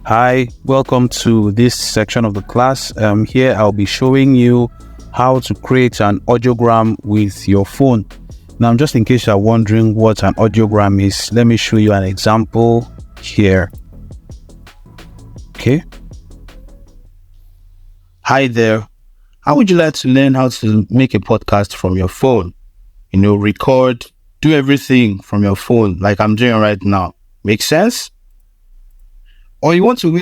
Hi, welcome to this section of the class. Here I'll be showing you how to create an audiogram with your phone. Now, just in case you're wondering what an audiogram is, let me show you an example here. Okay. Hi there. How would you like to learn how to make a podcast from your phone? Record, do everything from your phone like I'm doing right now. Make sense? Or you want to...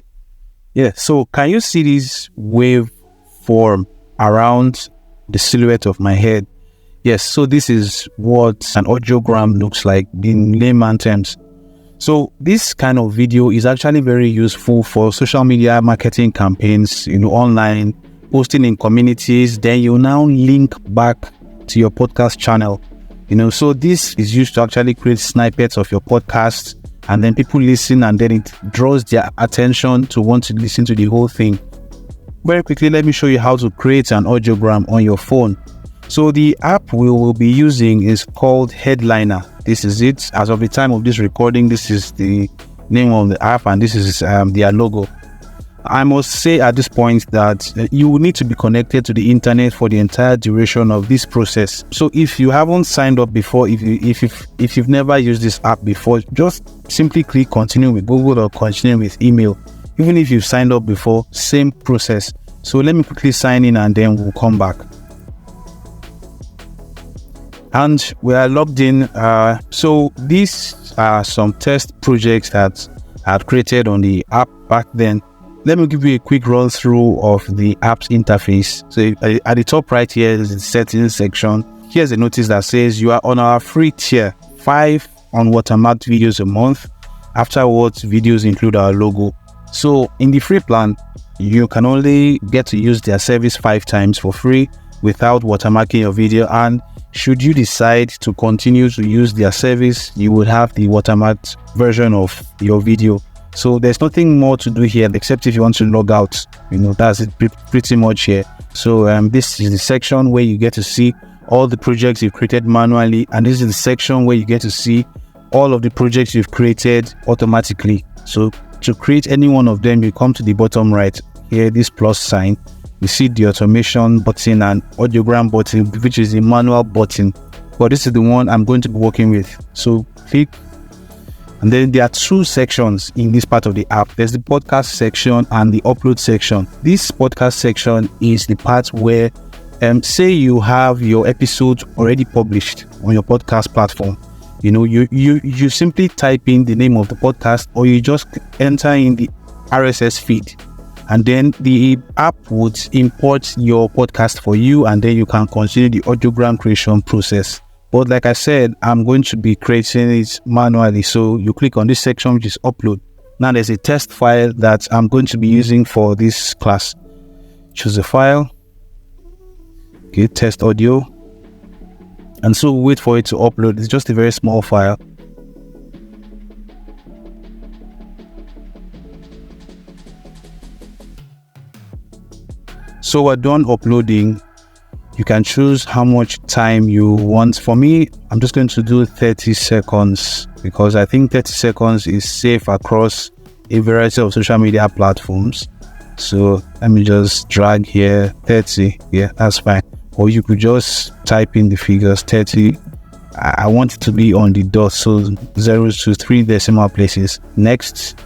Yeah, so can you see this wave form around the silhouette of my head? Yes, so this is what an audiogram looks like in layman terms. So this kind of video is actually very useful for social media marketing campaigns, online, posting in communities. Then you now link back to your podcast channel. So this is used to actually create snippets of your podcast, and then people listen, and then it draws their attention to want to listen to the whole thing. Very quickly, let me show you how to create an audiogram on your phone. So the app we will be using is called Headliner. This is it. As of the time of this recording, this is the name of the app, and this is their logo. I must say at this point that you will need to be connected to the internet for the entire duration of this process. So if you haven't signed up before, if you've never used this app before, just simply click continue with Google or continue with email. Even if you've signed up before, same process. So let me quickly sign in and then we'll come back. And we are logged in. So these are some test projects that I had created on the app back then. Let me give you a quick run through of the app's interface. So at the top right here is the settings section. Here's a notice that says you are on our free tier, 5 unwatermarked videos a month. Afterwards, videos include our logo. So in the free plan, you can only get to use their service 5 times for free without watermarking your video. And should you decide to continue to use their service, you will have the watermarked version of your video. So there's nothing more to do here except if you want to log out. That's it pretty much here. So this is the section where you get to see all the projects you've created manually, and this is the section where you get to see all of the projects you've created automatically. So to create any one of them, you come to the bottom right here, this plus sign. You see the automation button and audiogram button, which is the manual button. But this is the one I'm going to be working with. So click. And then there are 2 sections in this part of the app. There's the podcast section and the upload section. This podcast section is the part where, say you have your episode already published on your podcast platform. You simply type in the name of the podcast, or you just enter in the RSS feed, and then the app would import your podcast for you, and then you can continue the audiogram creation process. But like I said, I'm going to be creating it manually. So you click on this section, which is upload. Now there's a test file that I'm going to be using for this class. Choose a file. Okay, test audio. And so wait for it to upload. It's just a very small file. So we're done uploading. You can choose how much time you want. For me, I'm just going to do 30 seconds because I think 30 seconds is safe across a variety of social media platforms. So let me just drag here 30. Yeah, that's fine. Or you could just type in the figures 30. I want it to be on the dot, so 0 to 3 decimal places. Next.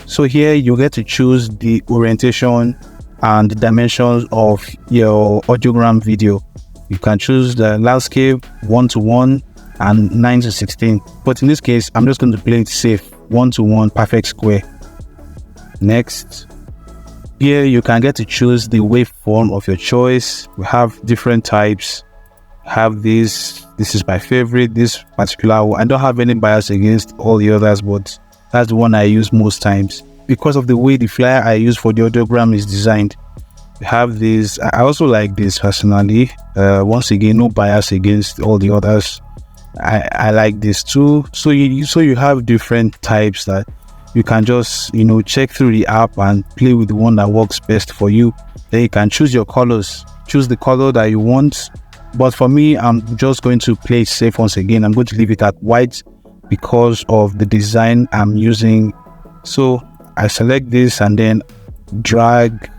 So here you get to choose the orientation and the dimensions of your audiogram video. You can choose the landscape 1:1 and 9:16. But in this case, I'm just going to play it safe, 1:1 perfect square. Next. Here you can get to choose the waveform of your choice. We have different types. Have this is my favorite, this particular one. I don't have any bias against all the others, but that's the one I use most times because of the way the flyer I use for the audiogram is designed. We have this. I also like this personally. Once again, no bias against all the others. I like this too. So you have different types that you can just check through the app and play with the one that works best for you. Then you can choose your colors. Choose the color that you want. But for me, I'm just going to play it safe once again. I'm going to leave it at white because of the design I'm using So I select this and then drag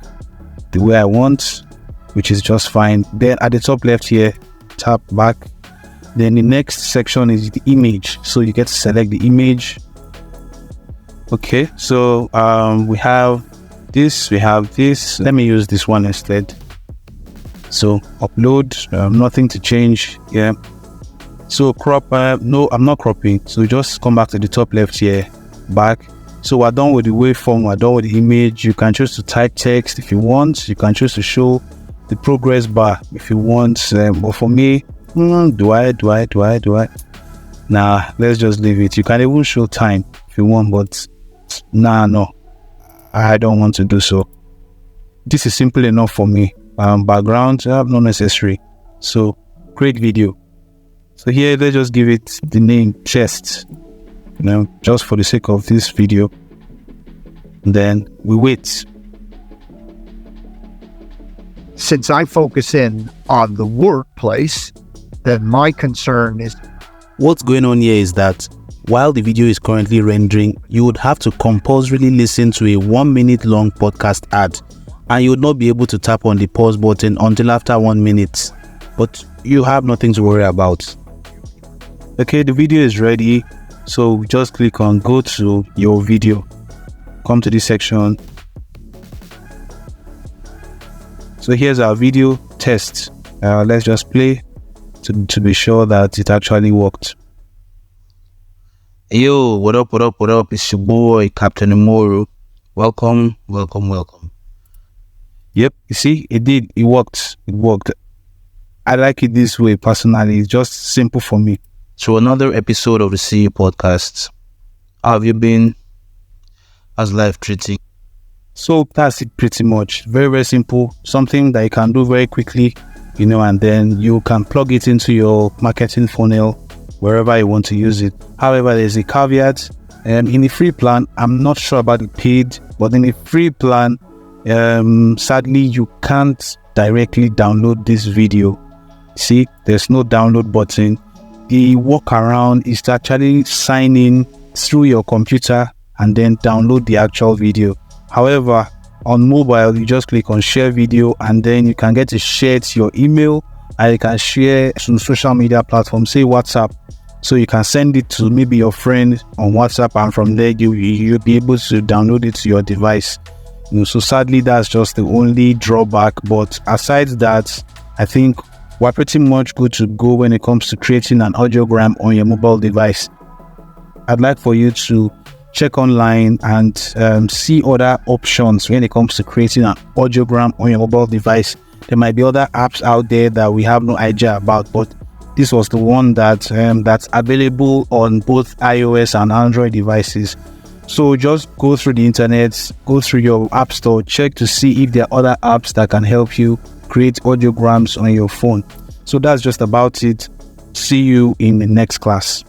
the way I want, which is just fine. Then at the top left here, tap back. Then the next section is the image. So you get to select the image. Okay, so we have this. Let me use this one instead. So upload, nothing to change. Yeah. So crop, no, I'm not cropping. So just come back to the top left here, back. So we're done with the waveform, we're done with the image. You can choose to type text if you want. You can choose to show the progress bar if you want. But for me, do I? Nah, let's just leave it. You can even show time if you want, but no, I don't want to do so. This is simple enough for me. Background, not necessary. So create video. So here, let's just give it the name chest, just for the sake of this video. Then we wait. Since I focus in on the workplace, then my concern is... What's going on here is that while the video is currently rendering, you would have to compulsorily listen to a 1 minute long podcast ad, and you would not be able to tap on the pause button until after 1 minute. But you have nothing to worry about. Okay, the video is ready. So just click on go to your video. Come to this section. So here's our video test. Let's just play to be sure that it actually worked. Yo, what up? It's your boy, Captain Imoru. Welcome. Yep, you see, it did. It worked. I like it this way personally. It's just simple for me. To another episode of the CE podcast. How have you been? How's life treating? So that's it pretty much. Very, very simple. Something that you can do very quickly, and then you can plug it into your marketing funnel wherever you want to use it. However, there's a caveat. In the free plan, I'm not sure about the paid, but in the free plan, sadly, you can't directly download this video. See, there's no download button. The workaround is to actually sign in through your computer and then download the actual video. However, on mobile, you just click on share video and then you can get to share it to your email and you can share to social media platforms, say WhatsApp. So you can send it to maybe your friend on WhatsApp, and from there you'll be able to download it to your device. So sadly, that's just the only drawback. But aside that, I think we're pretty much good to go when it comes to creating an audiogram on your mobile device. I'd like for you to check online and see other options when it comes to creating an audiogram on your mobile device. There might be other apps out there that we have no idea about, but this was the one that's available on both iOS and Android devices. So just go through the internet, go through your app store, check to see if there are other apps that can help you create audiograms on your phone. So that's just about it. See you in the next class.